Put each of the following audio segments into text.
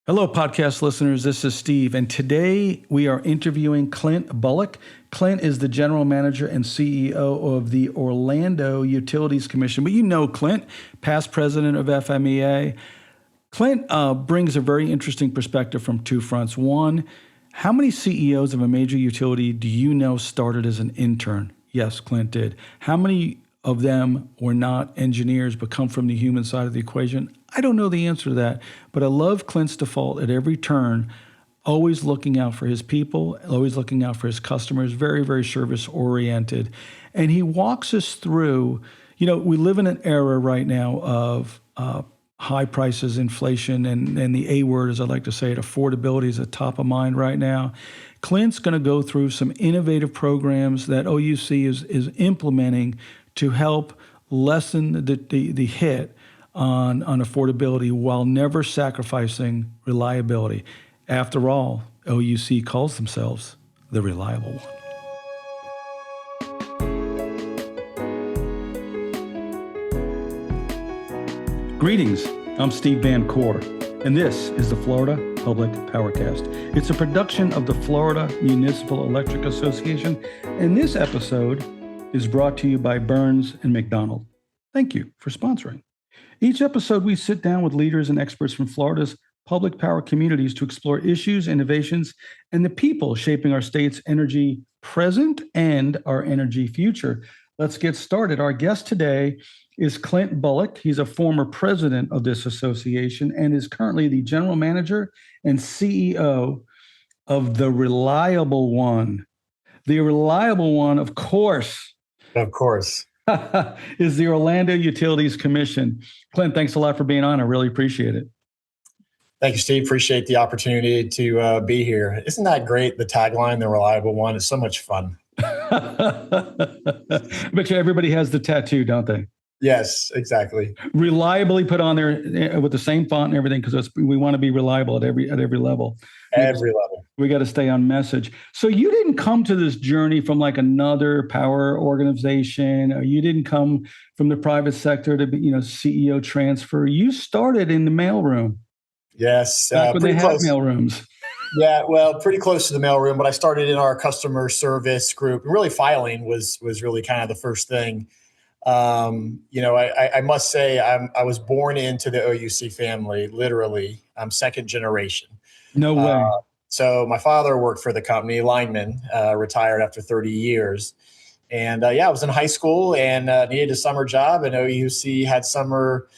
Hello, podcast listeners. This is Steve, and today we are interviewing Clint Bullock. Clint is the general manager and CEO of the Orlando Utilities Commission. But you know Clint, past president of FMEA. Clint brings a very interesting perspective from two fronts. One, how many CEOs of a major utility do you know started as an intern? Yes, Clint did. How many of them were not engineers but come from the human side of the equation? I don't know the answer to that, but I love Clint's default at every turn, always looking out for his people, always looking out for his customers, very, very service oriented. And he walks us through, we live in an era right now of high prices, inflation, and the A word, as I like to say it, affordability is at top of mind right now. Clint's going to go through some innovative programs that OUC is implementing to help lessen the hit on affordability while never sacrificing reliability. After all, OUC calls themselves the reliable one. Greetings, I'm Steve Van Coor, and this is the Florida Public Powercast. It's a production of the Florida Municipal Electric Association, and this episode is brought to you by Burns and McDonnell. Thank you for sponsoring. Each episode, we sit down with leaders and experts from Florida's public power communities to explore issues, innovations, and the people shaping our state's energy present and our energy future. Let's get started. Our guest today is Clint Bullock. He's a former president of this association and is currently the general manager and CEO of the Reliable One. The Reliable One, of course. Of course. Is the Orlando Utilities Commission. Clint, thanks a lot for being on. I really appreciate it. Thank you, Steve. Appreciate the opportunity to be here. Isn't that great? The tagline, the Reliable One, is so much fun. But everybody has the tattoo, don't they? Yes, exactly. Reliably put on there with the same font and everything, because we want to be reliable at every level. Every level. We got to stay on message. So you didn't come to this journey from like another power organization, or you didn't come from the private sector to be, CEO transfer. You started in the mailroom. Yes. Back when they had mailrooms. Yeah, well, pretty close to the mailroom, but I started in our customer service group. And really filing was really kind of the first thing. I must say I was born into the OUC family, literally. I'm second generation. No way. So my father worked for the company, lineman, retired after 30 years. And I was in high school and needed a summer job. And OUC had summer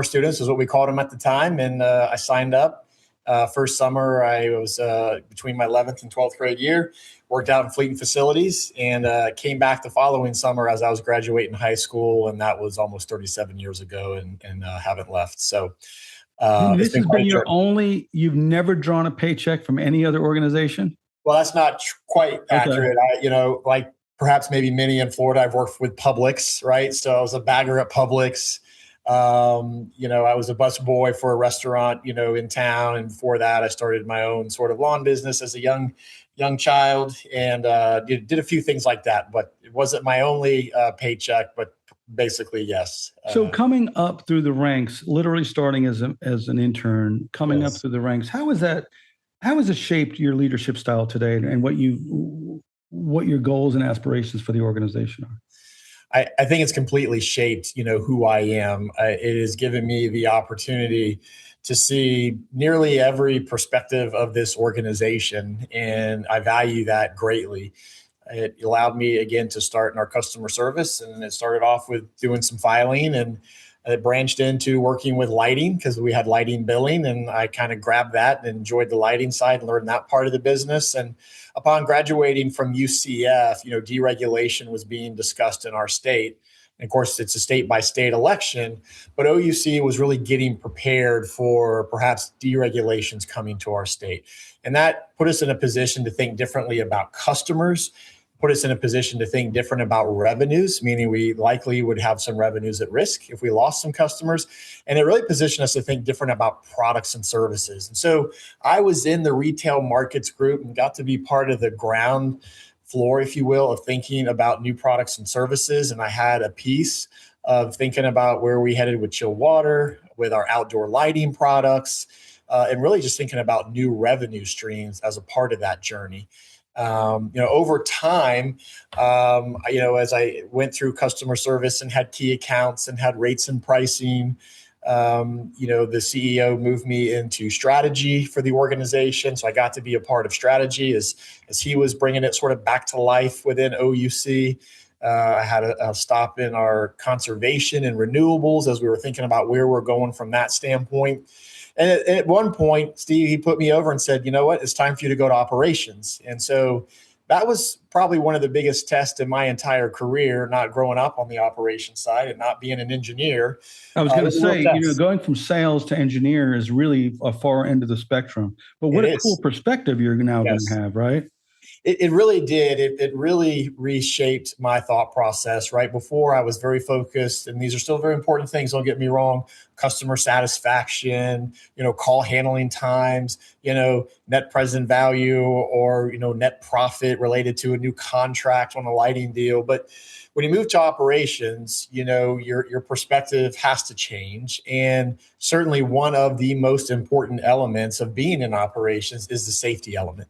students, is what we called them at the time. And I signed up. First summer, I was between my 11th and 12th grade year, worked out in fleet and facilities, and came back the following summer as I was graduating high school. And that was almost 37 years ago, and haven't left. So this has been you've never drawn a paycheck from any other organization? Well, that's not quite accurate. Like perhaps maybe many in Florida, I've worked with Publix, right? So I was a bagger at Publix. I was a bus boy for a restaurant, in town. And before that, I started my own sort of lawn business as a young child, and did a few things like that. But it wasn't my only paycheck, but basically, yes. So coming up through the ranks, literally starting as an intern, coming up through the ranks, how has it shaped your leadership style today, and what your goals and aspirations for the organization are? I think it's completely shaped, who I am. It has given me the opportunity to see nearly every perspective of this organization, and I value that greatly. It allowed me, again, to start in our customer service, and it started off with doing some filing, and it branched into working with lighting because we had lighting billing, and I kind of grabbed that and enjoyed the lighting side and learned that part of the business. And upon graduating from UCF, deregulation was being discussed in our state. And of course, it's a state-by-state election, but OUC was really getting prepared for perhaps deregulations coming to our state. And that put us in a position to think differently about customers, put us in a position to think different about revenues, meaning we likely would have some revenues at risk if we lost some customers. And it really positioned us to think different about products and services. And so I was in the retail markets group and got to be part of the ground floor, if you will, of thinking about new products and services. And I had a piece of thinking about where we headed with chill water, with our outdoor lighting products, and really just thinking about new revenue streams as a part of that journey. Over time, as I went through customer service and had key accounts and had rates and pricing, the CEO moved me into strategy for the organization. So I got to be a part of strategy as he was bringing it sort of back to life within OUC. I had a stop in our conservation and renewables as we were thinking about where we're going from that standpoint. And at one point, Steve, he put me over and said, you know what, it's time for you to go to operations. And so that was probably one of the biggest tests in my entire career, not growing up on the operations side and not being an engineer. I was going to say, going from sales to engineer is really a far end of the spectrum. But what a cool perspective you're now going to have, right? It really did. It really reshaped my thought process. Right before, I was very focused, and these are still very important things. Don't get me wrong: customer satisfaction, call handling times, net present value, or net profit related to a new contract on a lighting deal. But when you move to operations, your perspective has to change. And certainly, one of the most important elements of being in operations is the safety element.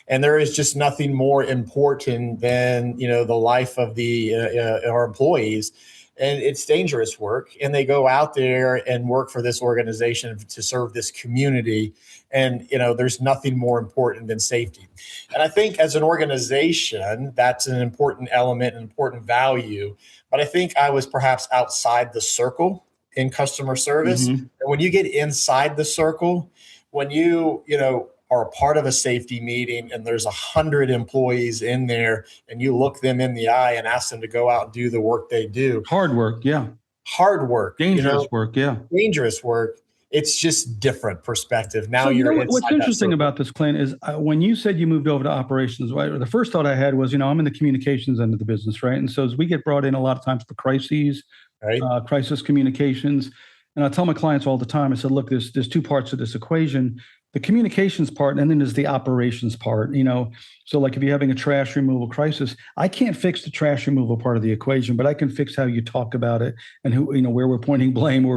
And there is just nothing more important than the life of our employees, and it's dangerous work. And they go out there and work for this organization to serve this community, and there's nothing more important than safety. And I think as an organization, that's an important element, an important value. But I think I was perhaps outside the circle in customer service. Mm-hmm. And when you get inside the circle, when you are a part of a safety meeting and there's 100 employees in there and you look them in the eye and ask them to go out and do the work they do. Hard work. Yeah. Hard work. Dangerous work. Yeah. Dangerous work. It's just different perspective. Now what's interesting about this, Clint, is when you said you moved over to operations, right, the first thought I had was, I'm in the communications end of the business, right? And so as we get brought in a lot of times for crises, right, crisis communications, and I tell my clients all the time, I said, look, there's two parts of this equation. The communications part, and then there's the operations part, So like if you're having a trash removal crisis, I can't fix the trash removal part of the equation, but I can fix how you talk about it and who, where we're pointing blame or,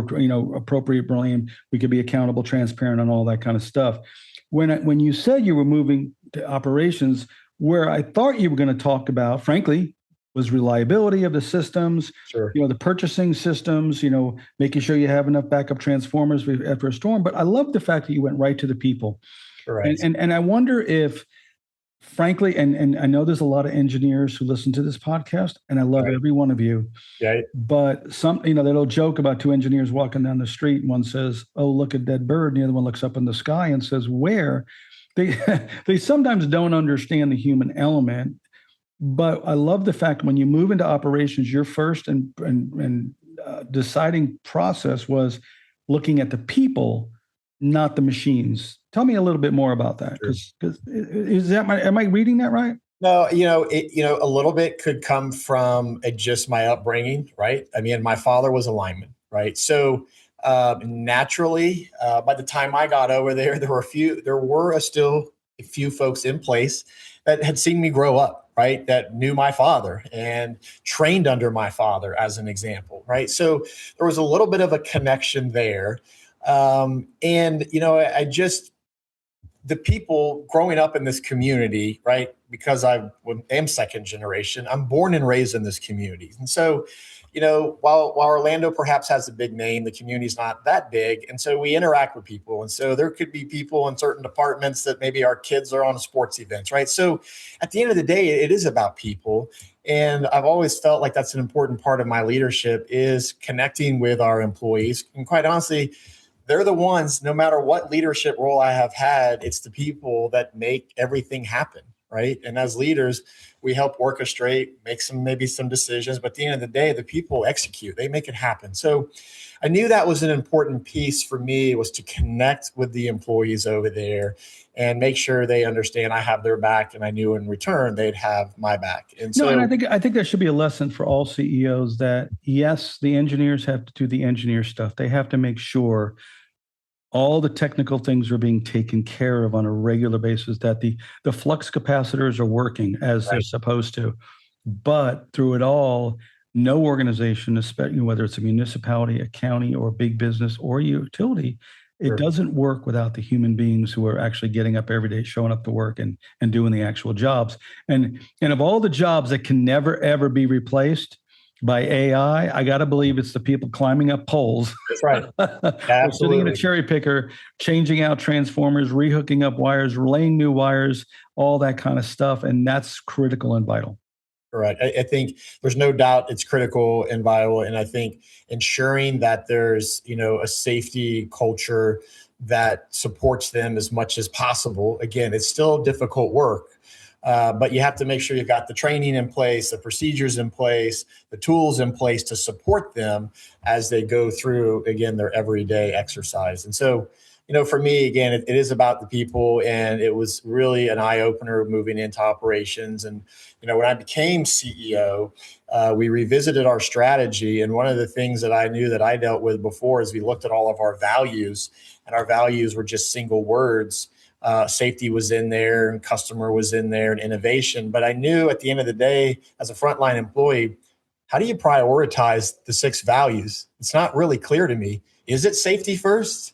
appropriate blame. We could be accountable, transparent, and all that kind of stuff. When you said you were moving to operations, where I thought you were going to talk about, frankly, was reliability of the systems, sure, the purchasing systems, making sure you have enough backup transformers after a storm. But I love the fact that you went right to the people. Right. And I wonder if, frankly, and I know there's a lot of engineers who listen to this podcast, and I love every one of you. Right. But some, they'll joke about two engineers walking down the street, and one says, "Oh, look at that bird," and the other one looks up in the sky and says, "Where?" They sometimes don't understand the human element. But I love the fact when you move into operations, your first and deciding process was looking at the people, not the machines. Tell me a little bit more about that. Because am I reading that right? No, a little bit could come from just my upbringing, right? I mean, my father was a lineman, right? So naturally, by the time I got over there, there were still a few folks in place that had seen me grow up, right? That knew my father and trained under my father, as an example, right? So there was a little bit of a connection there. The people growing up in this community, right? Because I am second generation, I'm born and raised in this community. And so, while Orlando perhaps has a big name, the community's not that big. And so we interact with people. And so there could be people in certain departments that maybe our kids are on sports events, right? So at the end of the day, it is about people. And I've always felt like that's an important part of my leadership is connecting with our employees. And quite honestly, they're the ones, no matter what leadership role I have had, it's the people that make everything happen, right? And as leaders, we help orchestrate, make some decisions, but at the end of the day, the people execute, they make it happen. So I knew that was an important piece for me, was to connect with the employees over there and make sure they understand I have their back, and I knew in return they'd have my back. And I think that should be a lesson for all CEOs that yes, the engineers have to do the engineer stuff. They have to make sure all the technical things are being taken care of on a regular basis, that the flux capacitors are working as they're supposed to. But through it all, no organization, especially whether it's a municipality, a county, or a big business or a utility, It Sure. doesn't work without the human beings who are actually getting up every day, showing up to work and doing the actual jobs. And of all the jobs that can never ever be replaced by AI, I got to believe it's the people climbing up poles That's right. or sitting in a Absolutely. cherry picker, changing out transformers, rehooking up wires, laying new wires, all that kind of stuff. And that's critical and vital. Correct. I think there's no doubt it's critical and vital. And I think ensuring that there's, a safety culture that supports them as much as possible. Again, it's still difficult work, but you have to make sure you've got the training in place, the procedures in place, the tools in place to support them as they go through, again, their everyday exercise. And so, for me, again, it is about the people, and it was really an eye opener moving into operations. And when I became CEO, we revisited our strategy, and one of the things that I knew that I dealt with before is we looked at all of our values, and our values were just single words. Safety was in there, and customer was in there, and innovation. But I knew at the end of the day, as a frontline employee, how do you prioritize the 6 values? It's not really clear to me. Is it safety first?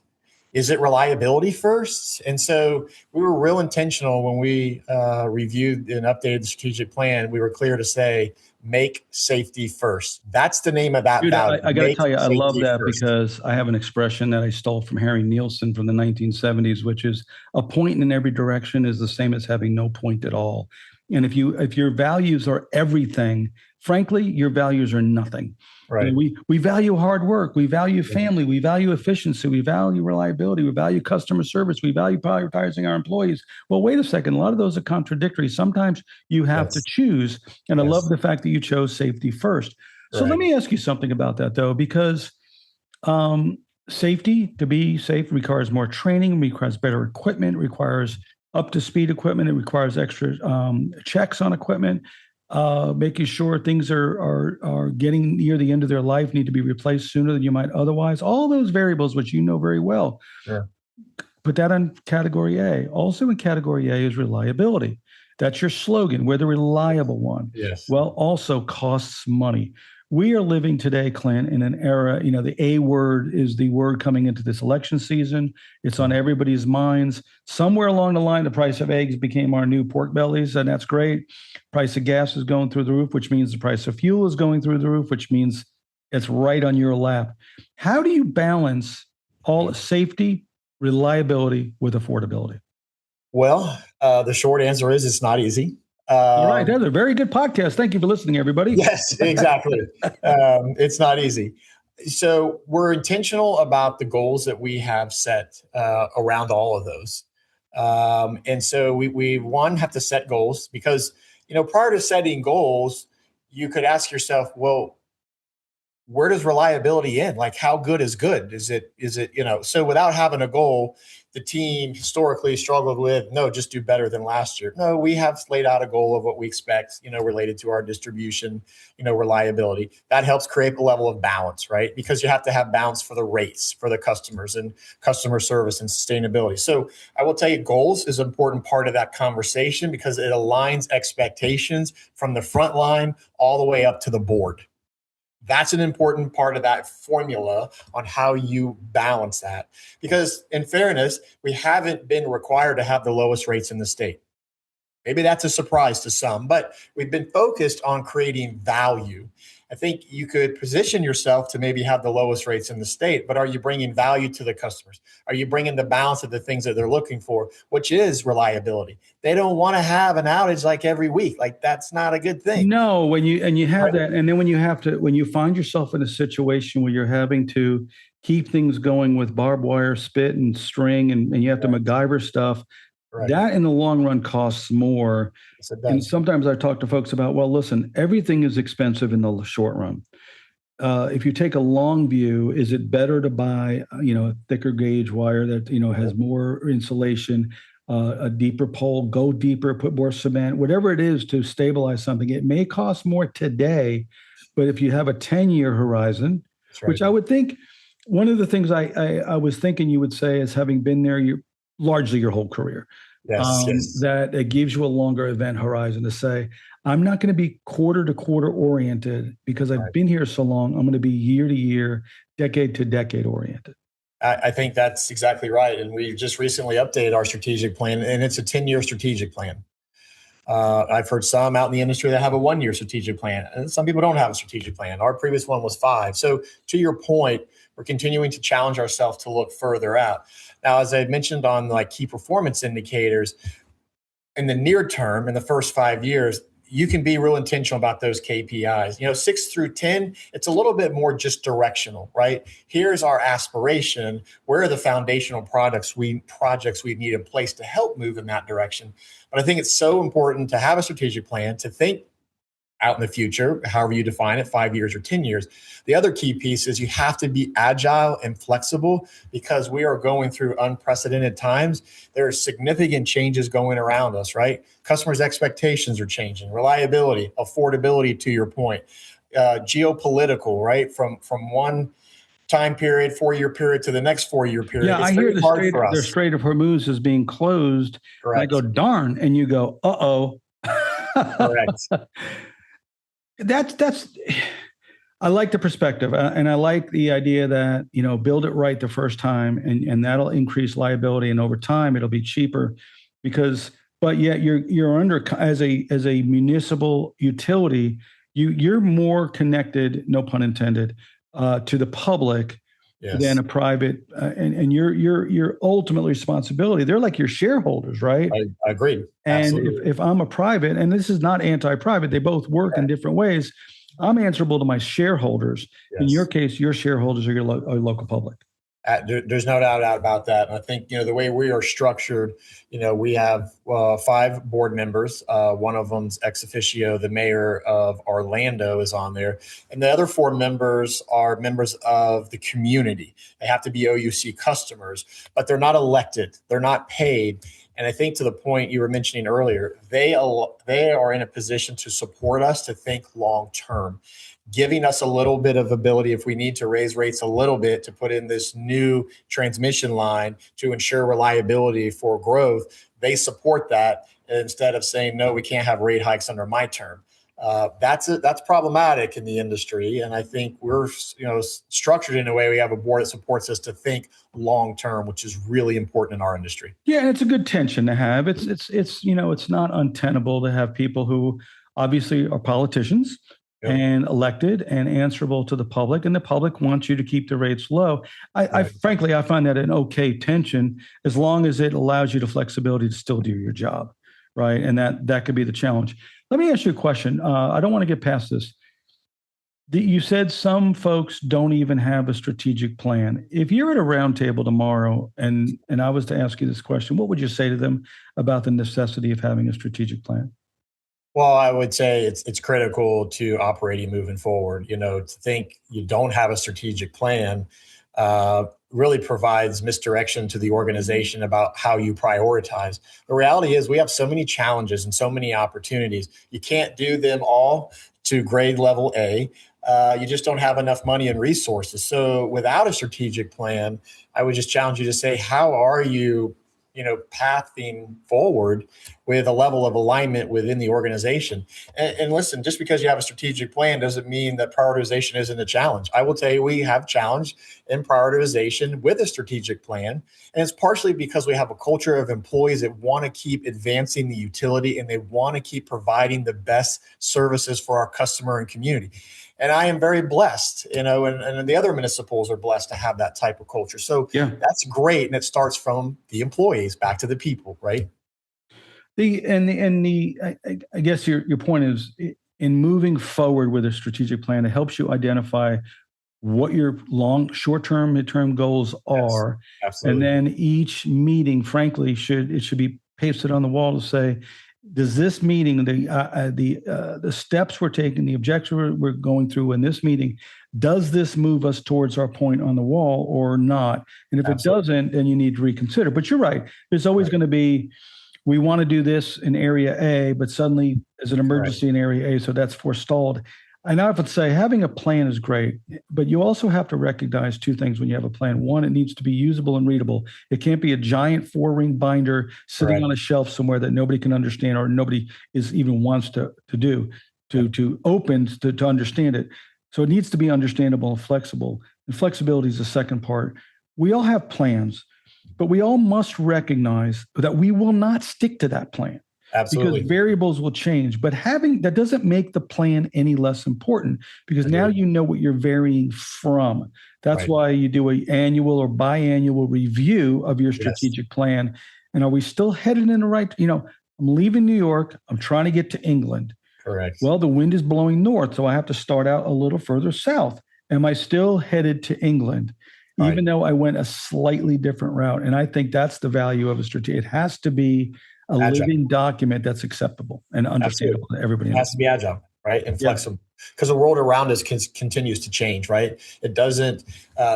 Is it reliability first? And so we were real intentional when we reviewed and updated the strategic plan. We were clear to say, make safety first. That's the name of that Dude, value. I got to Make tell you, I love safety that first. because I have an expression that I stole from Harry Nielsen from the 1970s, which is a point in every direction is the same as having no point at all. And if your values are everything, frankly, your values are nothing. Right. We value hard work, we value family, we value efficiency, we value reliability, we value customer service, we value prioritizing our employees. Well, wait a second, a lot of those are contradictory. Sometimes you have to Yes. choose, and I love Yes. the fact that you chose safety first. So let Right. me ask you something about that, though, because safety, to be safe, requires more training, requires better equipment, requires up to speed equipment, it requires extra checks on equipment. Making sure things are getting near the end of their life, need to be replaced sooner than you might otherwise. All those variables, which you know very well. Sure. Put that on category A. Also in category A is reliability. That's your slogan. We're the reliable one. Yes. Well, also costs money. We are living today, Clint, in an era, the A word is the word coming into this election season. It's on everybody's minds. Somewhere along the line, the price of eggs became our new pork bellies, and that's great. Price of gas is going through the roof, which means the price of fuel is going through the roof, which means it's right on your lap. How do you balance all safety, reliability with affordability? Well, the short answer is it's not easy. All right, that's a very good podcast. Thank you for listening, everybody. Yes, exactly. It's not easy. So we're intentional about the goals that we have set around all of those. And so we one have to set goals because, prior to setting goals, you could ask yourself, well, where does reliability end? Like, how good is good? Is it, so without having a goal, the team historically struggled with, no, just do better than last year. No, we have laid out a goal of what we expect, related to our distribution, reliability. That helps create a level of balance, right? Because you have to have balance for the rates, for the customers and customer service and sustainability. So I will tell you, goals is an important part of that conversation because it aligns expectations from the front line all the way up to the board. That's an important part of that formula on how you balance that. Because in fairness, we haven't been required to have the lowest rates in the state. Maybe that's a surprise to some, but we've been focused on creating value. I think you could position yourself to maybe have the lowest rates in the state, but are you bringing value to the customers? Are you bringing the balance of the things that they're looking for, which is reliability? They don't want to have an outage like every week. Like, that's not a good thing. No, when you have Right. that, and then when you find yourself in a situation where you're having to keep things going with barbed wire, spit, and string, and you have to MacGyver stuff, Right. that in the long run costs more. Yes, it And does. sometimes I talk to folks about, well, listen, everything is expensive in the short run. If you take a long view, is it better to buy, a thicker gauge wire that, has more insulation, a deeper pole, go deeper, put more cement, whatever it is to stabilize something? It may cost more today, but if you have a 10-year horizon, That's right. which I would think one of the things I was thinking you would say is having been there largely your whole career, Yes. that it gives you a longer event horizon to say, I'm not going to be quarter to quarter oriented because I've been here so long. I'm going to be year to year, decade to decade oriented. I think that's exactly right. And we just recently updated our strategic plan, and it's a 10-year strategic plan. I've heard some out in the industry that have a 1-year strategic plan, and some people don't have a strategic plan. Our previous one was 5. So to your point, we're continuing to challenge ourselves to look further out. Now, as I mentioned on like key performance indicators, in the near term, in the first 5 years, you can be real intentional about those KPIs. 6 through 10, it's a little bit more just directional, right? Here's our aspiration. Where are the foundational projects we need in place to help move in that direction? But I think it's so important to have a strategic plan, to think out in the future, however you define it, 5 years or 10 years. The other key piece is you have to be agile and flexible because we are going through unprecedented times. There are significant changes going around us, right? Customers' expectations are changing, reliability, affordability, to your point, geopolitical, right? From one time period, 4-year period to the next 4-year period. Yeah, it's I hear the Strait of Hormuz is being closed. Correct. And I go, darn, and you go, uh-oh. Correct. That's I like the perspective, and I like the idea that build it right the first time, and that'll increase liability, and over time it'll be cheaper, but yet you're under, as a municipal utility, you're more connected, no pun intended, to the public. Yes. Than a private, and your ultimate responsibility. They're like your shareholders, right? I agree. And if I'm a private, and this is not anti-private, they both work in different ways. I'm answerable to my shareholders. Yes. In your case, your shareholders are your local public. There's no doubt about that. And I think, the way we are structured, we have 5 board members. One of them's ex officio. The mayor of Orlando is on there. And the other 4 members are members of the community. They have to be OUC customers, but they're not elected. They're not paid. And I think to the point you were mentioning earlier, they are in a position to support us to think long term, giving us a little bit of ability if we need to raise rates a little bit to put in this new transmission line to ensure reliability for growth. They support that instead of saying, no, we can't have rate hikes under my term. That's problematic in the industry. And I think we're structured in a way we have a board that supports us to think long term, which is really important in our industry. Yeah, and it's a good tension to have. It's not untenable to have people who obviously are politicians. Yep. And elected and answerable to the public, and the public wants you to keep the rates low. I frankly find that an okay tension, as long as it allows you the flexibility to still do your job, right? And that could be the challenge. Let me ask you a question. I don't want to get past this. You said some folks don't even have a strategic plan. If you're at a roundtable tomorrow and I was to ask you this question, what would you say to them about the necessity of having a strategic plan? Well, I would say it's critical to operating moving forward. To think you don't have a strategic plan really provides misdirection to the organization about how you prioritize. The reality is we have so many challenges and so many opportunities. You can't do them all to grade level A. You just don't have enough money and resources. So without a strategic plan, I would just challenge you to say, how are you pathing forward with a level of alignment within the organization? And listen, just because you have a strategic plan doesn't mean that prioritization isn't a challenge. I will tell you, we have challenge in prioritization with a strategic plan. And it's partially because we have a culture of employees that want to keep advancing the utility and they want to keep providing the best services for our customer and community. And I am very blessed, and the other municipals are blessed to have that type of culture. So yeah, that's great. And it starts from the employees back to the people, right? I guess your point is, in moving forward with a strategic plan, it helps you identify what your short-term, mid-term goals are. Yes, absolutely. And then each meeting, frankly, should be pasted on the wall to say, does this meeting, the steps we're taking, the objectives we're going through in this meeting, does this move us towards our point on the wall or not? And if Absolutely. It doesn't, then you need to reconsider. But you're right. There's always going to be, we want to do this in area A, but suddenly there's an emergency in area A, so that's forestalled. And I would say having a plan is great, but you also have to recognize 2 things when you have a plan. One, it needs to be usable and readable. It can't be a giant 4-ring binder sitting on a shelf somewhere that nobody can understand or nobody even wants to open to understand it. So it needs to be understandable and flexible. And flexibility is the second part. we all have plans, but we all must recognize that we will not stick to that plan. Absolutely. Because variables will change. But having that doesn't make the plan any less important, because now you know what you're varying from. That's why you do an annual or biannual review of your strategic plan. And are we still headed in the right? I'm leaving New York. I'm trying to get to England. Correct. Well, the wind is blowing north, so I have to start out a little further south. Am I still headed to England? Even though I went a slightly different route. And I think that's the value of a strategy. It has to be a living document that's acceptable and understandable to everybody. It has to be agile, right? And flexible. Because the world around us continues to change, right? It doesn't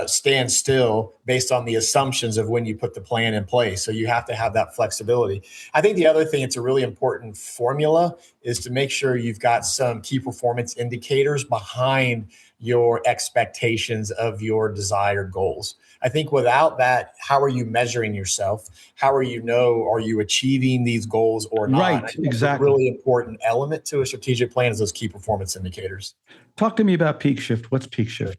stand still based on the assumptions of when you put the plan in place. So you have to have that flexibility. I think the other thing, it's a really important formula, is to make sure you've got some key performance indicators behind your expectations of your desired goals. I think without that, how are you measuring yourself? How are you achieving these goals or not? Right, exactly. A really important element to a strategic plan is those key performance indicators. Talk to me about PeakSHIFT. What's PeakSHIFT?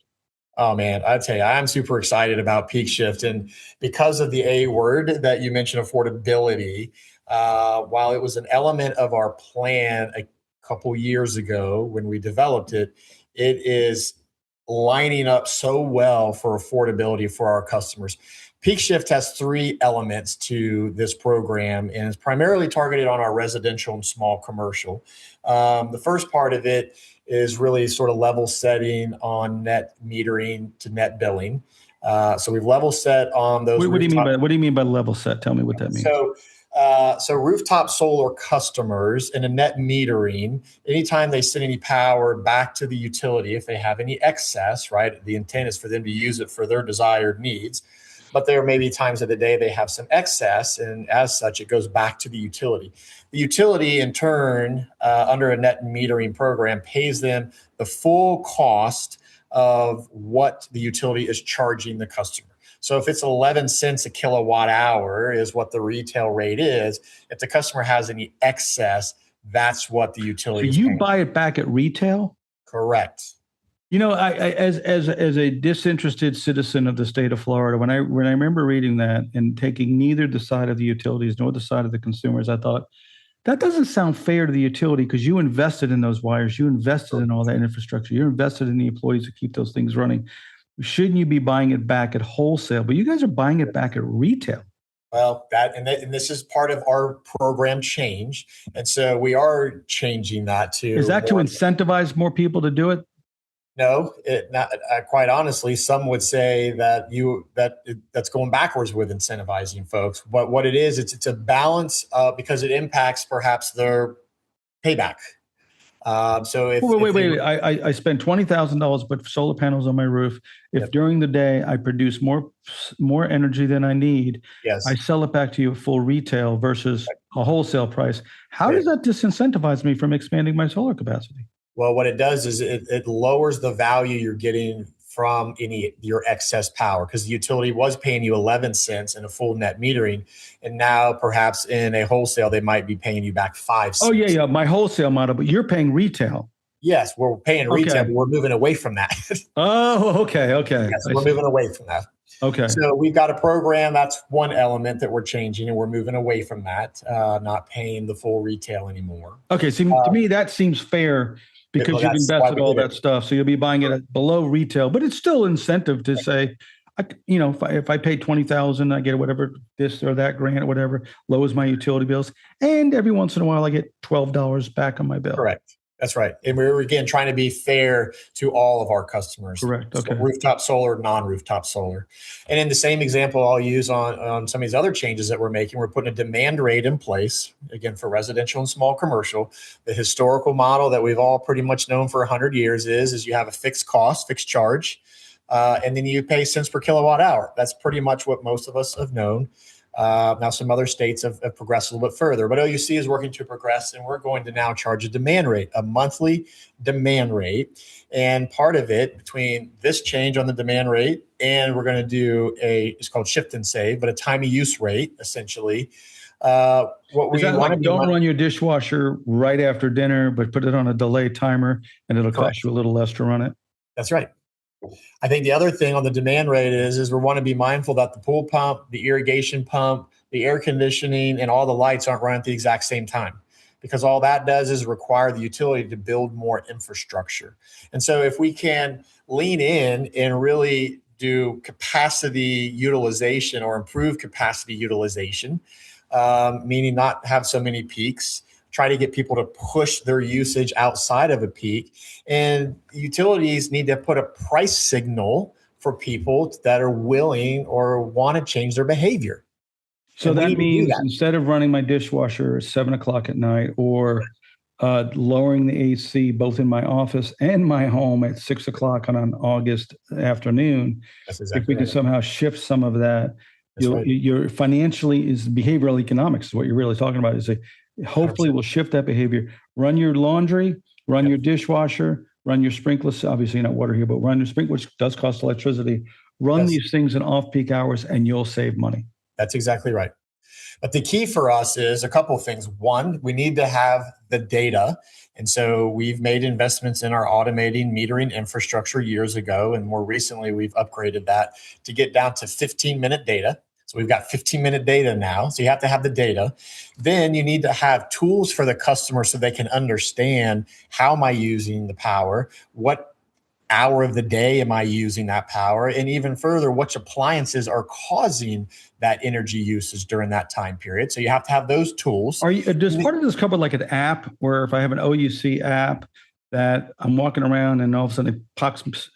Oh man, I'd tell you, I'm super excited about PeakSHIFT. And because of the A word that you mentioned, affordability, while it was an element of our plan a couple years ago when we developed it, it is lining up so well for affordability for our customers. PeakSHIFT has three elements to this program, and it's primarily targeted on our residential and small commercial. The first part of it is really sort of level setting on net metering to net billing. So we've level set on those. What do you mean by level set? Tell me what that means. So rooftop solar customers in a net metering, anytime they send any power back to the utility, if they have any excess, right? The intent is for them to use it for their desired needs. But there may be times of the day they have some excess, and as such, it goes back to the utility. The utility, in turn, under a net metering program, pays them the full cost of what the utility is charging the customer. So if it's 11 cents a kilowatt hour is what the retail rate is, if the customer has any excess, that's what the utility is paying. So you buy it back at retail? Correct. I as a disinterested citizen of the state of Florida, when I remember reading that and taking neither the side of the utilities nor the side of the consumers, I thought that doesn't sound fair to the utility, because you invested in those wires, you invested in all that infrastructure, you're invested in the employees to keep those things running. Shouldn't you be buying it back at wholesale? But you guys are buying it back at retail. Well, and this is part of our program change, and so we are changing that to. Is that to incentivize more people to do it? No, quite honestly, some would say that that's going backwards with incentivizing folks. But what it is, it's a balance because it impacts perhaps their payback. So if wait, I spend $20,000 to put solar panels on my roof. If during the day I produce more energy than I need, I sell it back to you at full retail versus a wholesale price. How does that disincentivize me from expanding my solar capacity? Well, what it does is it lowers the value you're getting from your excess power, because the utility was paying you 11 cents in a full net metering, and now perhaps in a wholesale they might be paying you back 5 cents. Oh yeah, my wholesale model, but you're paying retail. Yes, we're paying retail, but we're moving away from that. Oh, okay. Yes, we're moving away from that. Okay. So we've got a program, that's one element that we're changing, and we're moving away from that, not paying the full retail anymore. Okay, so to me that seems fair, because you've invested all that stuff. So you'll be buying it at below retail, but it's still incentive to say, if I pay $20,000, I get whatever this or that grant or whatever, lowers my utility bills. And every once in a while I get $12 back on my bill. Correct. That's right. And we're, again, trying to be fair to all of our customers. Correct. Okay. So rooftop solar, non-rooftop solar. And in the same example I'll use on some of these other changes that we're making, we're putting a demand rate in place, again, for residential and small commercial. The historical model that we've all pretty much known for 100 years is you have a fixed cost, fixed charge, and then you pay cents per kilowatt hour. That's pretty much what most of us have known. Now, some other states have progressed a little bit further, but OUC is working to progress, and we're going to now charge a demand rate, a monthly demand rate. And part of it, between this change on the demand rate, and we're going to do it's called shift and save, but a time of use rate, essentially. Don't run your dishwasher right after dinner, but put it on a delay timer, and it'll cost you a little less to run it? That's right. I think the other thing on the demand rate is we want to be mindful that the pool pump, the irrigation pump, the air conditioning, and all the lights aren't running at the exact same time, because all that does is require the utility to build more infrastructure. And so if we can lean in and really do capacity utilization or improve capacity utilization, meaning not have so many peaks, try to get people to push their usage outside of a peak. And utilities need to put a price signal for people that are willing or want to change their behavior. So And we that need to do means that. instead of running my dishwasher at 7 o'clock at night, or lowering the AC both in my office and my home at 6 o'clock on an August afternoon, That's if we exactly can right. somehow shift some of that, That's right. you're financially is behavioral economics is what you're really talking about. Is hopefully 100%. we'll shift that behavior. Run your laundry, run Yep. your dishwasher, run your sprinklers. Obviously not water here, but run your sprinkler, which does cost electricity. Run Yes, these things in off-peak hours, and you'll save money. that's exactly right. But the key for us is a couple of things. One, we need to have the data. And so we've made investments in our automating metering infrastructure years ago. And more recently, we've upgraded that to get down to 15-minute data. So we've got 15-minute data now. So you have to have the data. Then you need to have tools for the customer so they can understand, how am I using the power? What hour of the day am I using that power? And even further, which appliances are causing that energy usage during that time period? So you have to have those tools. Does part of this cover like an app, where if I have an OUC app that I'm walking around and all of a sudden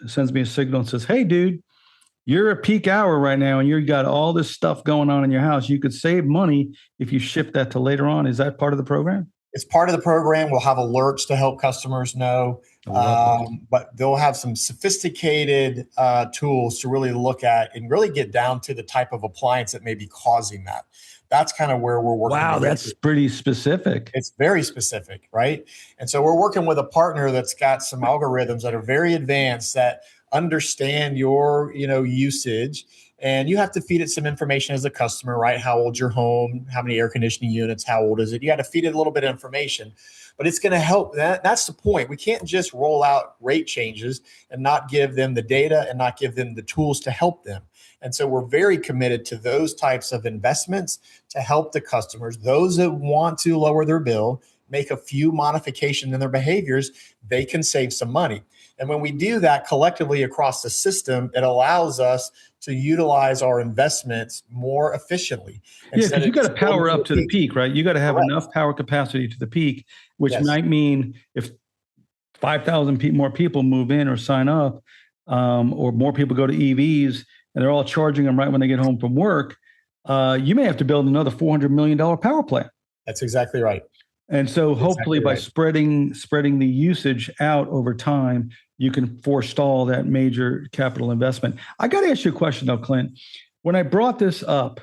sends me a signal and says, "Hey, dude, you're at peak hour right now and you've got all this stuff going on in your house. You could save money if you shift that to later on." Is that part of the program? It's part of the program. We'll have alerts to help customers know, but they'll have some sophisticated tools to really look at and really get down to the type of appliance that may be causing that. That's kind of where we're working. Wow, that's pretty specific. It's very specific, right? And so we're working with a partner that's got some algorithms that are very advanced that understand your, usage. And you have to feed it some information as a customer, right? How old's your home? How many air conditioning units? How old is it? You got to feed it a little bit of information, but it's going to help. That's the point. We can't just roll out rate changes and not give them the data and not give them the tools to help them. And so we're very committed to those types of investments to help the customers, those that want to lower their bill, make a few modifications in their behaviors, they can save some money. And when we do that collectively across the system, it allows us to utilize our investments more efficiently. Yeah, because you got to power up to the peak, right? You got to have Correct. enough power capacity to the peak, which Yes. might mean if 5,000 more people move in or sign up, or more people go to EVs and they're all charging them right when they get home from work, you may have to build another $400 million power plant. That's exactly right. And so hopefully by right. spreading the usage out over time, you can forestall that major capital investment. I got to ask you a question though, Clint. When I brought this up,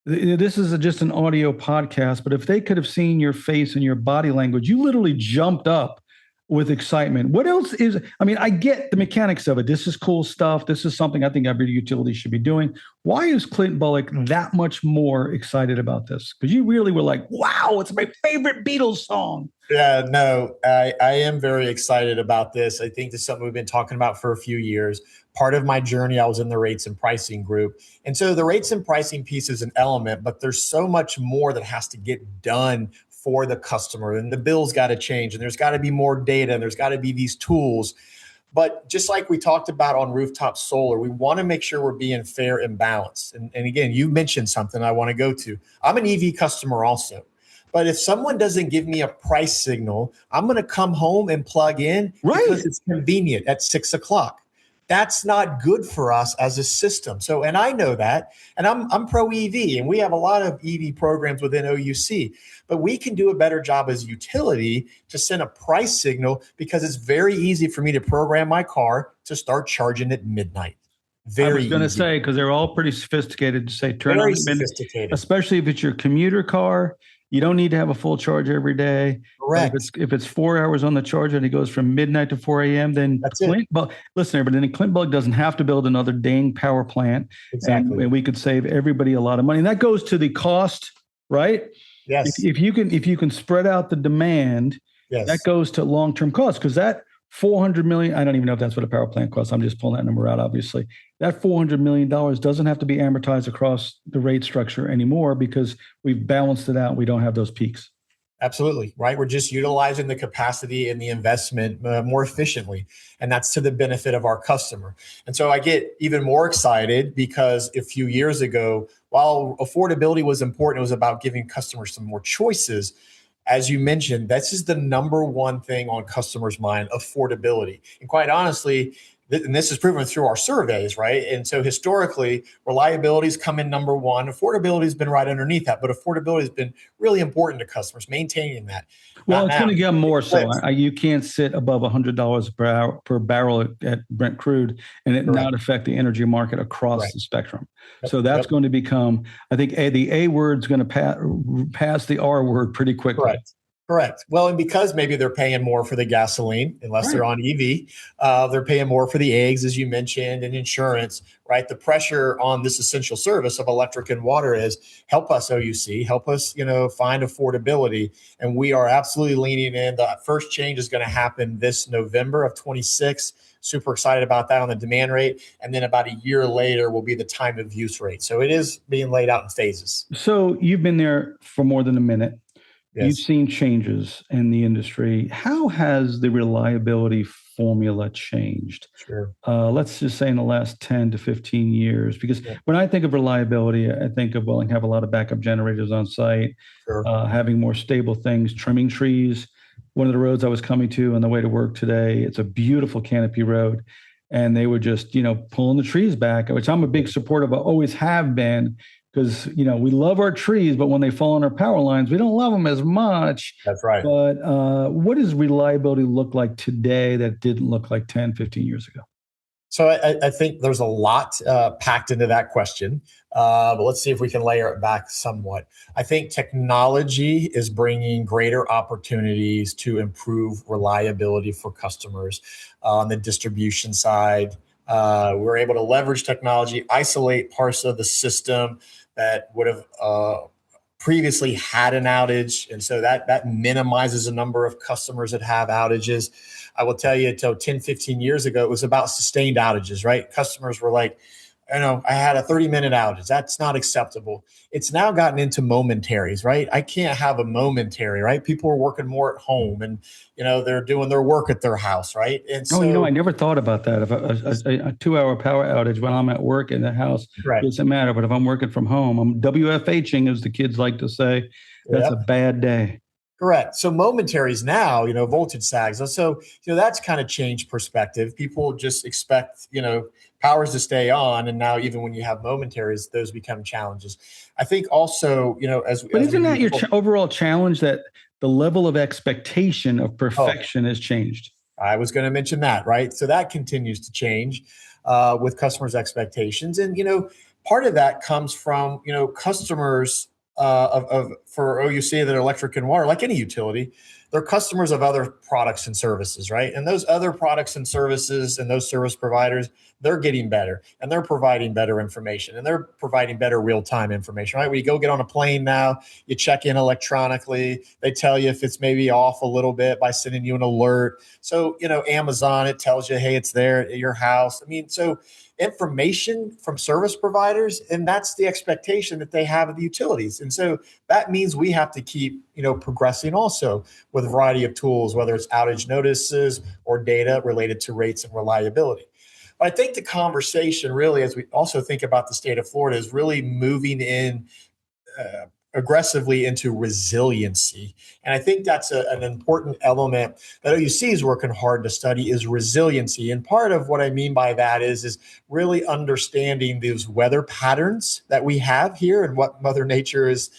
this is just an audio podcast, but if they could have seen your face and your body language, you literally jumped up with excitement. What else is, I get the mechanics of it. This is cool stuff. This is something I think every utility should be doing. Why is Clint Bullock that much more excited about this? Because you really were like, wow, it's my favorite Beatles song. Yeah, no, I am very excited about this. I think this is something we've been talking about for a few years. Part of my journey, I was in the rates and pricing group. And so the rates and pricing piece is an element, but there's so much more that has to get done for the customer. And the bill's got to change, and there's got to be more data, and there's got to be these tools. But just like we talked about on rooftop solar, we want to make sure we're being fair and balanced. And again, you mentioned something I want to go to. I'm an EV customer also. But if someone doesn't give me a price signal, I'm going to come home and plug in because it's convenient at 6 o'clock. That's not good for us as a system. So, and I know that, and I'm pro EV, and we have a lot of EV programs within OUC, but we can do a better job as a utility to send a price signal, because it's very easy for me to program my car to start charging at midnight. I was going to say, because they're all pretty sophisticated to say turn on at midnight, especially if it's your commuter car. You don't need to have a full charge every day. Correct. If it's 4 hours on the charger and it goes from midnight to 4 a.m., then listen, everybody, then Clint Bullock doesn't have to build another dang power plant. Exactly. And we could save everybody a lot of money. And that goes to the cost, right? Yes. If you can spread out the demand, that goes to long-term costs, because that $400 million. I don't even know if that's what a power plant costs. I'm just pulling that number out, obviously. That $400 million doesn't have to be amortized across the rate structure anymore because we've balanced it out. We don't have those peaks. Absolutely, right? We're just utilizing the capacity and the investment more efficiently. And that's to the benefit of our customer. And so I get even more excited because a few years ago, while affordability was important, it was about giving customers some more choices. As you mentioned, this is the number one thing on customers' mind, affordability. And quite honestly, and this is proven through our surveys, right? And so historically, reliability's come in number one. Affordability has been right underneath that, but affordability has been really important to customers, maintaining that. Well, Not it's now. going to get more so. Flips. You can't sit above $100 per barrel at Brent crude and it Correct. not affect the energy market across Correct. the spectrum. Yep. So that's Yep. going to become, I think, the A word's going to pass the R word pretty quickly. Correct. Correct. Well, and because maybe they're paying more for the gasoline, unless they're on EV, they're paying more for the eggs, as you mentioned, and insurance, right? The pressure on this essential service of electric and water is help us, OUC, help us, find affordability. And we are absolutely leaning in. The first change is going to happen this November of 26. Super excited about that on the demand rate. And then about a year later will be the time of use rate. So it is being laid out in phases. So you've been there for more than a minute. Yes. You've seen changes in the industry. How has the reliability formula changed? Sure. Let's just say in the last 10 to 15 years, because when I think of reliability, I think of, well, I have a lot of backup generators on site, Sure. having more stable things, trimming trees. One of the roads I was coming to on the way to work today, it's a beautiful canopy road. And they were just, pulling the trees back, which I'm a big supporter of, I always have been. Because, we love our trees, but when they fall on our power lines, we don't love them as much. That's right. But what does reliability look like today that didn't look like 10, 15 years ago? So I think there's a lot packed into that question, but let's see if we can layer it back somewhat. I think technology is bringing greater opportunities to improve reliability for customers on the distribution side. We're able to leverage technology, isolate parts of the system that would have previously had an outage. And so that minimizes the number of customers that have outages. I will tell you, until 10, 15 years ago, it was about sustained outages, right? Customers were like, I had a 30-minute outage. That's not acceptable. It's now gotten into momentaries, right? I can't have a momentary, right? People are working more at home and, they're doing their work at their house, right? And so, I never thought about that. If a 2-hour power outage when I'm at work in the house, right. Doesn't matter. But if I'm working from home, I'm WFHing, as the kids like to say. That's a bad day. Correct. So momentaries now, voltage sags. So, that's kind of changed perspective. People just expect, powers to stay on. And now even when you have momentaries, those become challenges. I think also, But isn't that your overall challenge, that the level of expectation of perfection has changed? I was going to mention that, right? So that continues to change with customers' expectations. And, part of that comes from, customers for OUC that are electric and water, like any utility, they're customers of other products and services, right? And those other products and services and those service providers, they're getting better and they're providing better information and they're providing better real-time information, right? When you go get on a plane now, you check in electronically. They tell you if it's maybe off a little bit by sending you an alert. So, Amazon, it tells you, hey, it's there at your house. So information from service providers, and that's the expectation that they have of the utilities. And so that means we have to keep, progressing also with a variety of tools, whether it's outage notices or data related to rates and reliability. But I think the conversation really, as we also think about the state of Florida, is really moving in aggressively into resiliency. And I think that's an important element that OUC is working hard to study, is resiliency. And part of what I mean by that is really understanding those weather patterns that we have here and what Mother Nature is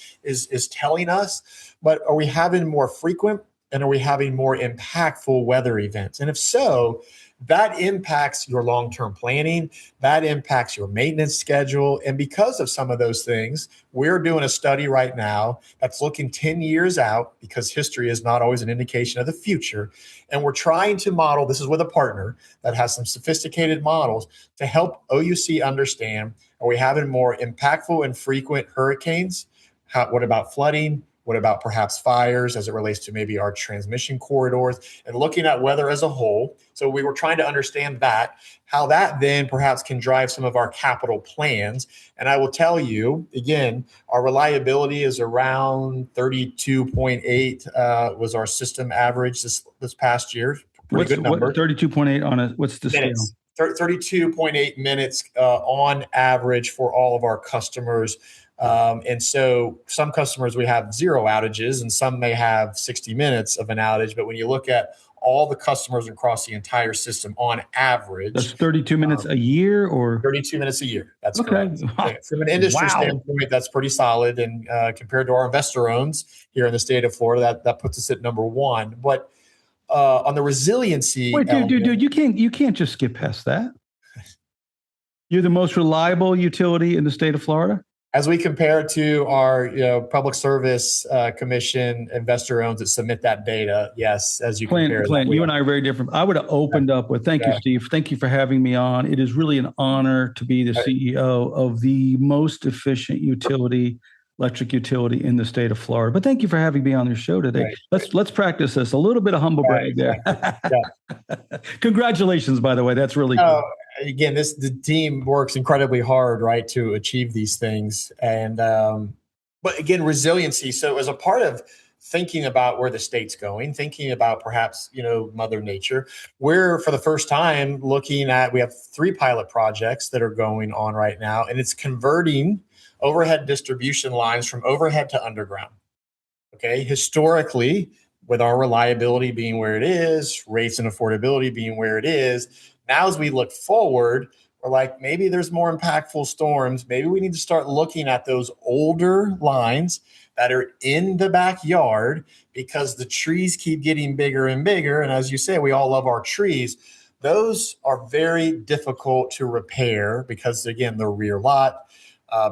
telling us. But are we having more frequent and are we having more impactful weather events? And if so, that impacts your long-term planning, that impacts your maintenance schedule. And because of some of those things, we're doing a study right now that's looking 10 years out, because history is not always an indication of the future. And we're trying to model, this is with a partner that has some sophisticated models to help OUC understand, are we having more impactful and frequent hurricanes? What about flooding? What about perhaps fires as it relates to maybe our transmission corridors, and looking at weather as a whole. So we were trying to understand that, how that then perhaps can drive some of our capital plans. And I will tell you, again, our reliability is around 32.8 was our system average this past year. Pretty good number. 32.8 on a, what's the minutes. scale? 32.8 minutes on average for all of our customers. And so some customers, we have 0 outages, and some may have 60 minutes of an outage. But when you look at all the customers across the entire system on average, that's 32 minutes a year, or 32 minutes a year. That's okay. correct. Wow. From an industry standpoint, that's pretty solid. And compared to our investor owns here in the state of Florida, that puts us at number 1. But on the resiliency, wait, dude, you can't just skip past that. You're the most reliable utility in the state of Florida. As we compare to our Public Service Commission investor owns that submit that data, yes, as you compare. Clint, you and I are very different. I would have opened up with, thank you, Steve. Thank you for having me on. It is really an honor to be the CEO of the most efficient electric utility in the state of Florida. But thank you for having me on your show today. Let's practice this. A little bit of humble brag there. Congratulations, by the way. That's really good. Again, the team works incredibly hard, right, to achieve these things. And but again, resiliency. So as a part of thinking about where the state's going, thinking about perhaps, Mother Nature, we're for the first time looking at, we have 3 pilot projects that are going on right now, and it's converting overhead distribution lines from overhead to underground. Okay. Historically, with our reliability being where it is, rates and affordability being where it is, now as we look forward, we're like, maybe there's more impactful storms. Maybe we need to start looking at those older lines that are in the backyard, because the trees keep getting bigger and bigger. And as you say, we all love our trees. Those are very difficult to repair because, again, the rear lot,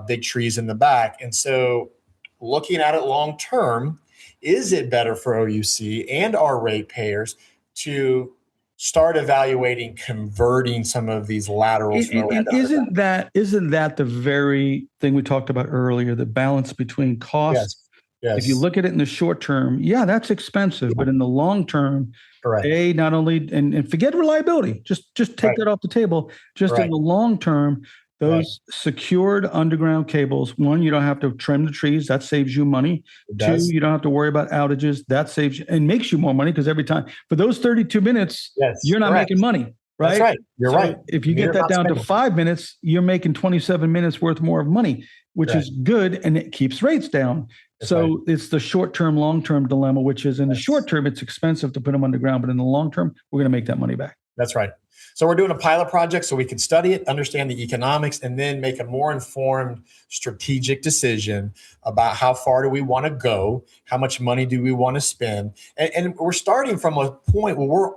big trees in the back. And so looking at it long term, is it better for OUC and our ratepayers to start evaluating converting some of these laterals? And isn't that the very thing we talked about earlier, the balance between costs? Yes. If you look at it in the short term, that's expensive, but in the long term, correct. Not only and forget reliability, just take that off the table. Just in the long term, those secured underground cables, 1, you don't have to trim the trees. That saves you money. 2, you don't have to worry about outages. That saves you and makes you more money, because every time for those 32 minutes, you're not making money, right? That's right. You're right. If you get that down to 5 minutes, you're making 27 minutes worth more of money, which is good, and it keeps rates down. It's the short-term, long-term dilemma, which is in the short term, it's expensive to put them underground, but in the long term, we're going to make that money back. That's right. So we're doing a pilot project so we can study it, understand the economics, and then make a more informed strategic decision about how far do we want to go, how much money do we want to spend. And we're starting from a point where we're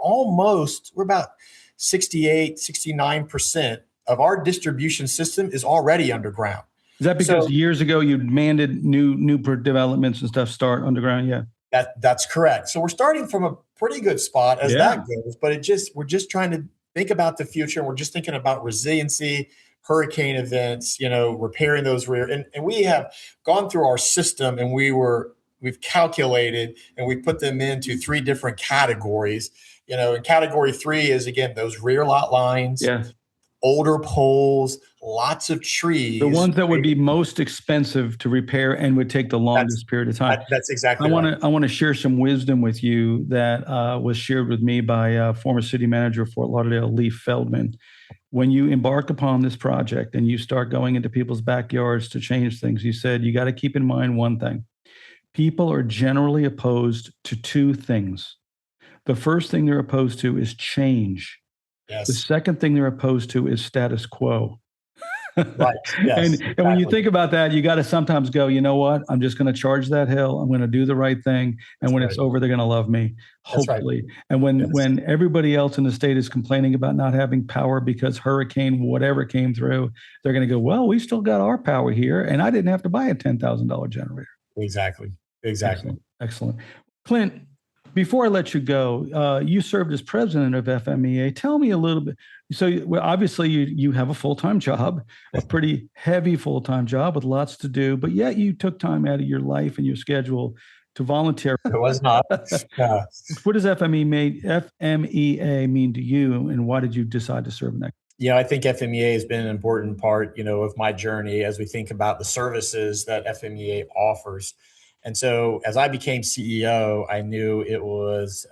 about 69% of our distribution system is already underground. Is that because years ago you demanded new developments and stuff start underground? Yeah. That's correct. So we're starting from a pretty good spot as that goes, but we're just trying to think about the future. And we're just thinking about resiliency, hurricane events, repairing those rear. And we have gone through our system, and we've calculated, and we put them into 3 different categories. And category 3 is, again, those rear lot lines, older poles, lots of trees. The ones that would be most expensive to repair and would take the longest period of time. That's exactly right. I want to share some wisdom with you that was shared with me by former city manager of Fort Lauderdale, Lee Feldman. When you embark upon this project and you start going into people's backyards to change things, you said you got to keep in mind one thing. People are generally opposed to 2 things. The first thing they're opposed to is change. Yes. The second thing they're opposed to is status quo. Right. Yes, and when you think about that, you got to sometimes go, you know what? I'm just going to charge that hill. I'm going to do the right thing. And when it's over, they're going to love me, hopefully. And when everybody else in the state is complaining about not having power because hurricane whatever came through, they're going to go, well, we still got our power here, and I didn't have to buy a $10,000 generator. Exactly. Excellent. Clint, Before I let you go, you served as president of FMEA. Tell me a little bit. So, well, obviously, you have a full-time job, a pretty heavy full-time job with lots to do, but yet you took time out of your life and your schedule to volunteer. It was not. Uh, What does FMEA mean to you, and why did you decide to serve in that? I think FMEA has been an important part, of my journey as we think about the services that FMEA offers. And so as I became CEO, I knew it was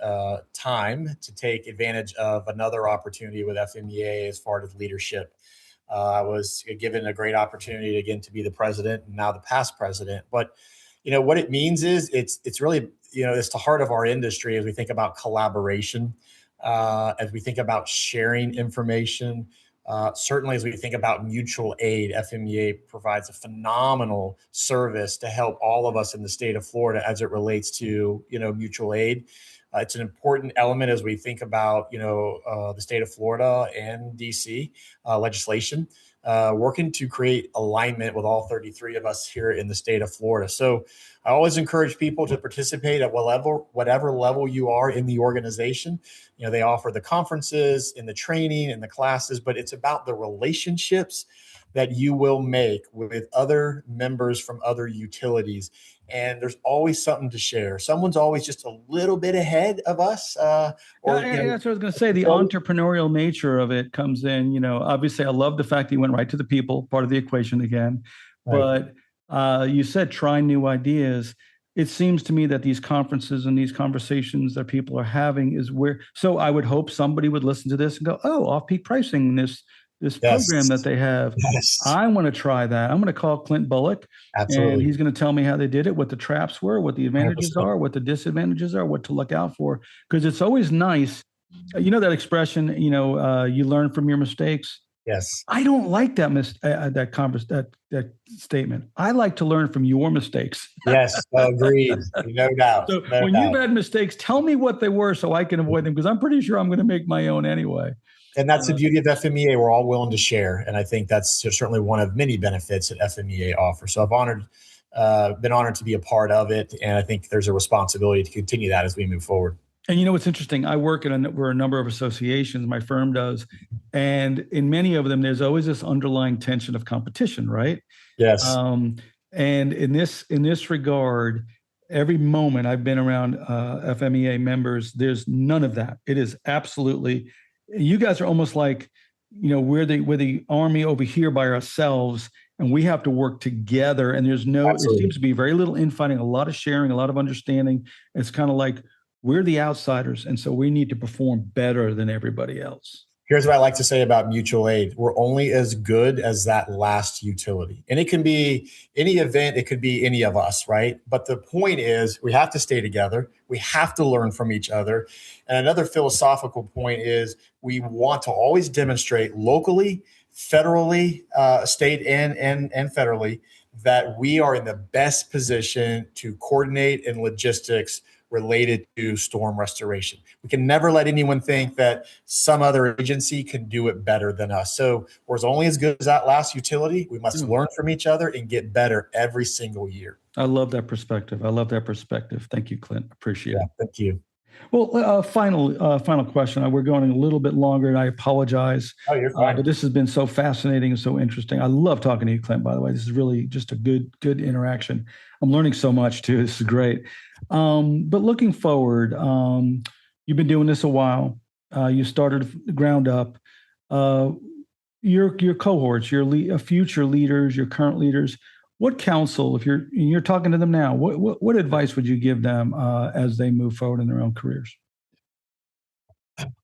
time to take advantage of another opportunity with FMEA as far as leadership. I was given a great opportunity again to be the president and now the past president. But what it means is it's really it's the heart of our industry as we think about collaboration, as we think about sharing information. Certainly, as we think about mutual aid, FMEA provides a phenomenal service to help all of us in the state of Florida as it relates to mutual aid. It's an important element as we think about the state of Florida and DC legislation, working to create alignment with all 33 of us here in the state of Florida. So I always encourage people to participate at whatever level you are in the organization. They offer the conferences and the training and the classes, but it's about the relationships that you will make with other members from other utilities. And there's always something to share. Someone's always just a little bit ahead of us. That's what I was going to say. The entrepreneurial nature of it comes in. Obviously, I love the fact that you went right to the people, part of the equation again. Right. But you said try new ideas. It seems to me that these conferences and these conversations that people are having is where. So I would hope somebody would listen to this and go, "Oh, off-peak pricing, this yes. program that they have. Yes. I want to try that. I'm going to call Clint Bullock. Absolutely. And he's going to tell me how they did it, what the traps were, what the advantages 100%. Are, what the disadvantages are, what to look out for. Because it's always nice. That expression, you learn from your mistakes. Yes. I don't like that statement. I like to learn from your mistakes. Yes, agreed. No doubt. So when you've had mistakes, tell me what they were so I can avoid them, because I'm pretty sure I'm going to make my own anyway. And that's the beauty of FMEA. We're all willing to share. And I think that's certainly one of many benefits that FMEA offers. So I've been honored to be a part of it. And I think there's a responsibility to continue that as we move forward. And what's interesting, I work we're a number of associations, my firm does. And in many of them, there's always this underlying tension of competition, right? Yes. And in this regard, every moment I've been around FMEA members, there's none of that. It is absolutely, you guys are almost like, we're the army over here by ourselves, and we have to work together. And there's it seems to be very little infighting, a lot of sharing, a lot of understanding. It's kind of like we're the outsiders, and so we need to perform better than everybody else. Here's what I like to say about mutual aid. We're only as good as that last utility. And it can be any event, it could be any of us, right? But the point is we have to stay together. We have to learn from each other. And another philosophical point is we want to always demonstrate locally, federally, state and federally, that we are in the best position to coordinate in logistics related to storm restoration. We can never let anyone think that some other agency can do it better than us. So we're only as good as that last utility. We must learn from each other and get better every single year. I love that perspective. Thank you, Clint. Appreciate it. Thank you. Well, final question. We're going a little bit longer, and I apologize. Oh, you're fine. But this has been so fascinating and so interesting. I love talking to you, Clint, by the way. This is really just a good interaction. I'm learning so much, too. This is great. But looking forward, you've been doing this a while. You started ground up. Your cohorts, your future leaders, your current leaders, what counsel, if you're talking to them now, what advice would you give them as they move forward in their own careers?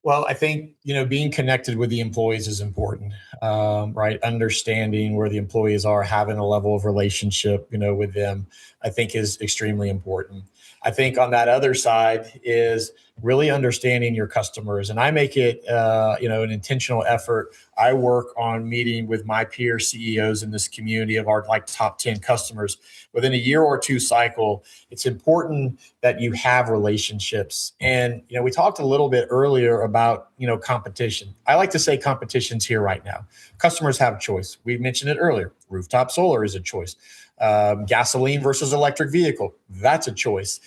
Well, I think, being connected with the employees is important, right? Understanding where the employees are, having a level of relationship, with them, I think is extremely important. I think on that other side is really understanding your customers. And I make it, an intentional effort. I work on meeting with my peer CEOs in this community of our top 10 customers within a year or two cycle. It's important that you have relationships. And, we talked a little bit earlier about, competition. I like to say competition's here right now. Customers have choice. We mentioned it earlier. Rooftop solar is a choice. Gasoline versus electric vehicle, that's a choice.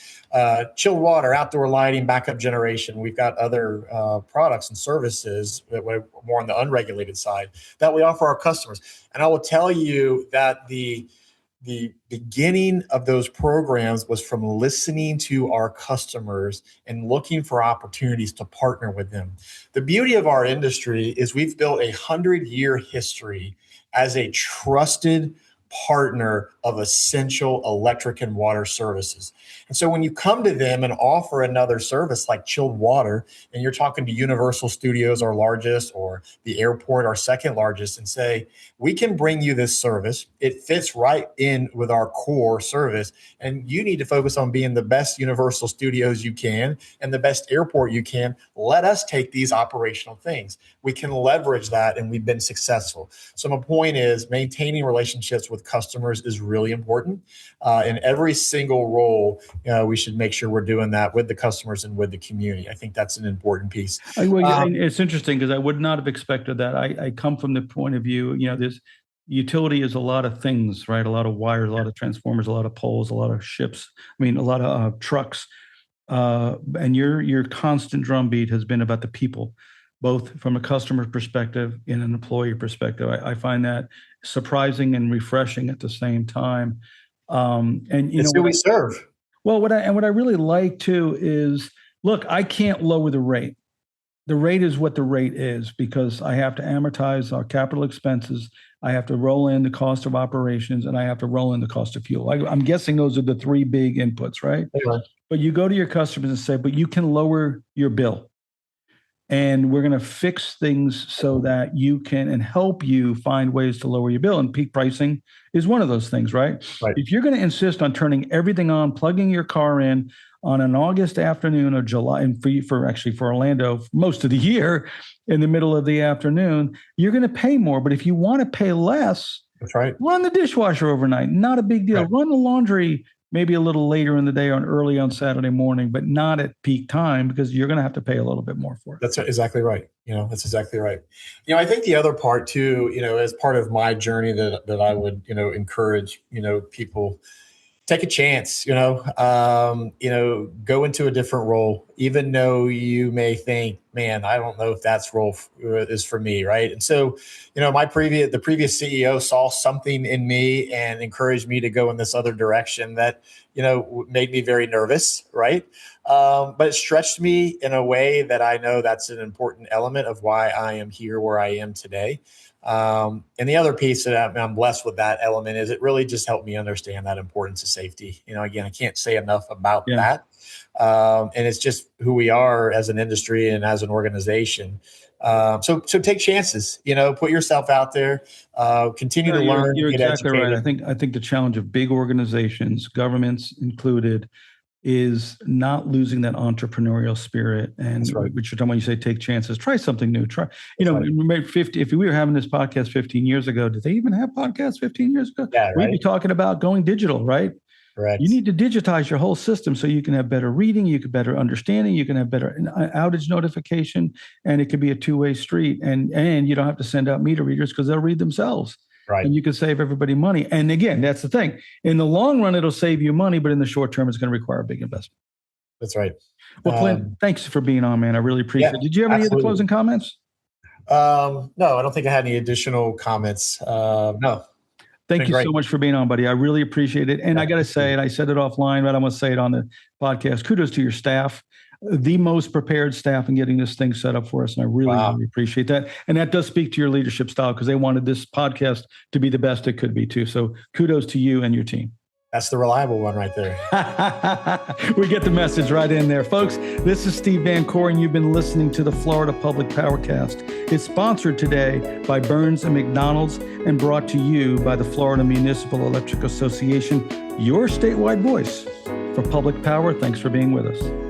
Chilled water, outdoor lighting, backup generation. We've got other products and services that we're more on the unregulated side that we offer our customers. And I will tell you that the beginning of those programs was from listening to our customers and looking for opportunities to partner with them. The beauty of our industry is we've built a 100-year history as a trusted partner of essential electric and water services. And so when you come to them and offer another service like chilled water, and you're talking to Universal Studios, our largest, or the airport, our second largest, and say, we can bring you this service. It fits right in with our core service. And you need to focus on being the best Universal Studios you can and the best airport you can. Let us take these operational things. We can leverage that, and we've been successful. So my point is maintaining relationships with customers is really important. In every single role, we should make sure we're doing that with the customers and with the community. I think that's an important piece. It's interesting because I would not have expected that. I come from the point of view, this utility is a lot of things, right? A lot of wires, a lot of transformers, a lot of poles, a lot of ships. A lot of trucks. And your constant drumbeat has been about the people, both from a customer perspective and an employee perspective. I find that surprising and refreshing at the same time. And it's who we serve. Well, what I really like too is, look, I can't lower the rate. The rate is what the rate is because I have to amortize our capital expenses. I have to roll in the cost of operations, and I have to roll in the cost of fuel. I'm guessing those are the three big inputs, right? Yeah. But you go to your customers and say, but you can lower your bill. And we're going to fix things so that you can and help you find ways to lower your bill. And peak pricing is one of those things, right? If you're going to insist on turning everything on, plugging your car in on an August afternoon or July, and for Orlando, most of the year in the middle of the afternoon, you're going to pay more. But if you want to pay less, that's right. Run the dishwasher overnight. Not a big deal. Right. Run the laundry maybe a little later in the day or early on Saturday morning, but not at peak time because you're going to have to pay a little bit more for it. That's exactly right. That's exactly right. I think the other part too, as part of my journey that I would, encourage, people take a chance, go into a different role, even though you may think, man, I don't know if that's role is for me. Right. And so, the previous CEO saw something in me and encouraged me to go in this other direction that, made me very nervous. Right. But it stretched me in a way that I know that's an important element of why I am here where I am today. And the other piece that I'm blessed with that element is it really just helped me understand that importance of safety. Again, I can't say enough about that. And it's just who we are as an industry and as an organization. So take chances, put yourself out there, continue to learn. You're exactly right. I think the challenge of big organizations, governments included, is not losing that entrepreneurial spirit. And right. Which you're talking when you say take chances, try something new. If we were having this podcast 15 years ago, did they even have podcasts 15 years ago? Yeah, right. We'd be talking about going digital, right? Correct. You need to digitize your whole system so you can have better reading, you can better understanding, you can have better outage notification, and it could be a two-way street. And you don't have to send out meter readers because they'll read themselves. Right. And you can save everybody money. And again, that's the thing. In the long run, it'll save you money, but in the short term, it's going to require a big investment. That's right. Well, Clint, thanks for being on, man. I really appreciate it. Did you have any other closing comments? No, I don't think I had any additional comments. No. Thank you so much for being on, buddy. I really appreciate it. And I got to say, and I said it offline, but I'm going to say it on the podcast. Kudos to your staff. The most prepared staff in getting this thing set up for us. And I really appreciate that. And that does speak to your leadership style because they wanted this podcast to be the best it could be too. So kudos to you and your team. That's the reliable one right there. We get the message right in there. Folks, this is Steve Van Core, and you've been listening to the Florida Public Powercast. It's sponsored today by Burns and McDonald's and brought to you by the Florida Municipal Electric Association, your statewide voice for public power. Thanks for being with us.